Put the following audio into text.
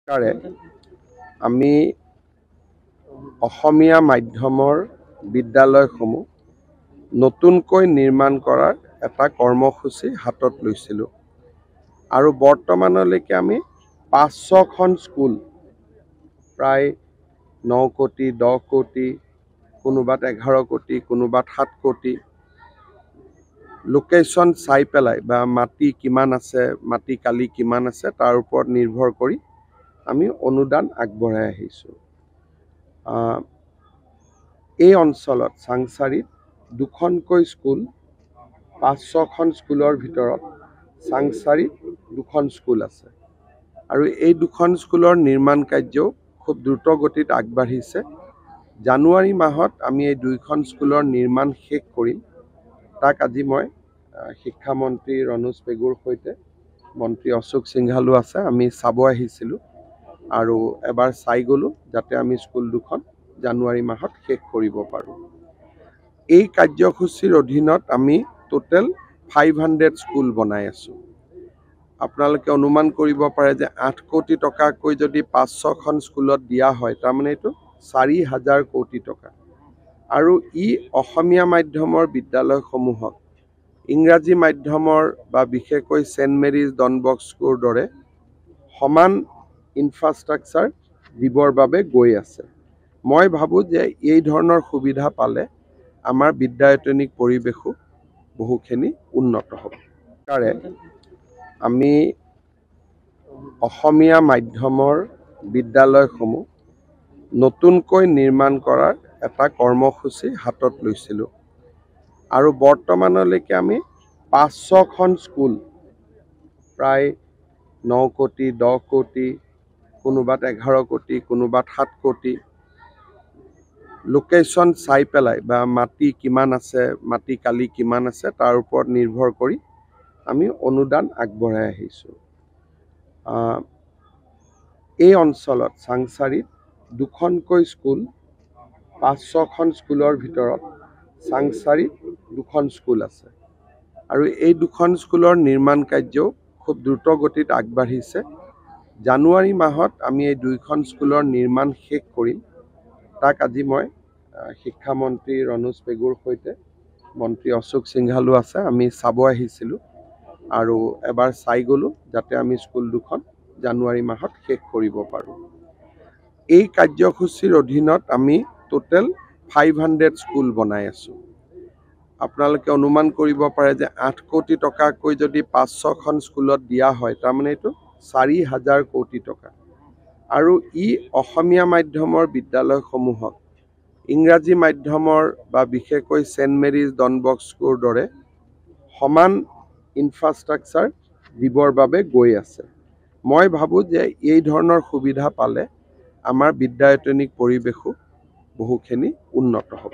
কাৰে আমি অসমীয়া মাধ্যমৰ বিদ্যালয়সমূহ নতুনকৈ নিৰ্মাণ কৰাৰ এটা কৰ্মসূচী হাতত লৈছিলোঁ আৰু বৰ্তমানলৈকে আমি ৫০০খন স্কুল প্ৰায় ৯ কোটি 10 কোটি কোনোবাত 11 কোটি কোনোবাত 7 কোটি লোকেশ্যন চাই পেলাই বা মাটি কিমান আছে মাটি কালি কিমান আছে তাৰ ওপৰত নিৰ্ভৰ কৰি আমি অনুদান আগবঢ়াই আহিছোঁ। এই অঞ্চলত চাংচাৰীত দুখনকৈ স্কুল ৫০০খন স্কুলৰ ভিতৰত চাংচাৰীত দুখন স্কুল আছে আৰু এই দুখন স্কুলৰ নিৰ্মাণ কাৰ্যও খুব দ্ৰুত গতিত আগবাঢ়িছে। জানুৱাৰী মাহত আমি এই দুইখন স্কুলৰ নিৰ্মাণ শেষ কৰিম। তাক আজি মই শিক্ষামন্ত্ৰী ৰণোজ পেগুৰ সৈতে মন্ত্ৰী অশোক সিংঘালো আছে, আমি চাব আহিছিলোঁ আৰু এবাৰ চাই গ'লোঁ যাতে আমি স্কুল দুখন জানুৱাৰী মাহত শেষ কৰিব পাৰোঁ। এই কাৰ্যসূচীৰ অধীনত আমি টোটেল 500 স্কুল বনাই আছোঁ। আপোনালোকে অনুমান কৰিব পাৰে যে 8 কোটি টকাকৈ যদি ৫০০খন স্কুলত দিয়া হয় তাৰমানে এইটো ৪,০০০ কোটি টকা আৰু ই অসমীয়া মাধ্যমৰ বিদ্যালয়সমূহক ইংৰাজী মাধ্যমৰ বা বিশেষকৈ ছেইণ্ট মেৰিজ ডন বস্কোৰ দৰে সমান ইনফ্ৰাষ্ট্ৰাকচাৰ দিবৰ বাবে গৈ আছে। মই ভাবোঁ যে এই ধৰণৰ সুবিধা পালে আমাৰ বিদ্যায়তনিক পৰিৱেশো বহুখিনি উন্নত হ'ব। কাৰে আমি অসমীয়া মাধ্যমৰ বিদ্যালয়সমূহ নতুনকৈ নিৰ্মাণ কৰাৰ এটা কৰ্মসূচী হাতত লৈছিলোঁ আৰু বৰ্তমানলৈকে আমি ৫০০খন স্কুল প্ৰায় ৯ কোটি 10 কোটি কোনোবাত 11 কোটি কোনোবাত 7 কোটি লোকেশ্যন চাই পেলাই বা মাটি কিমান আছে মাটি কালি কিমান আছে তাৰ ওপৰত নিৰ্ভৰ কৰি আমি অনুদান আগবঢ়াই আহিছোঁ। এই অঞ্চলত চাংচাৰীত দুখনকৈ স্কুল ৫০০খন স্কুলৰ ভিতৰত চাংচাৰীত দুখন স্কুল আছে আৰু এই দুখন স্কুলৰ নিৰ্মাণ কাৰ্যও খুব দ্ৰুত গতিত আগবাঢ়িছে। জানুৱাৰী মাহত আমি এই দুইখন স্কুলৰ নিৰ্মাণ শেষ কৰিম। তাক আজি মই শিক্ষামন্ত্ৰী ৰণোজ পেগুৰ সৈতে মন্ত্ৰী অশোক সিংঘালো আছে, আমি চাব আহিছিলোঁ আৰু এবাৰ চাই গ'লোঁ যাতে আমি স্কুল দুখন জানুৱাৰী মাহত শেষ কৰিব পাৰোঁ। এই কাৰ্যসূচীৰ অধীনত আমি টোটেল 500 স্কুল বনাই আছোঁ। আপোনালোকে অনুমান কৰিব পাৰে যে 8 কোটি টকাকৈ যদি ৫০০খন স্কুলত দিয়া হয় তাৰমানে এইটো ৪,০০০ কোটি টকা আৰু ই অসমীয়া মাধ্যমৰ বিদ্যালয়সমূহক ইংৰাজী মাধ্যমৰ বা বিশেষকৈ ছেইণ্ট মেৰিজ ডন বস্কোৰ দৰে সমান ইনফ্ৰাষ্ট্ৰাকচাৰ দিবৰ বাবে গৈ আছে। মই ভাবোঁ যে এই ধৰণৰ সুবিধা পালে আমাৰ বিদ্যায়তনিক পৰিৱেশো বহুখিনি উন্নত হ'ব।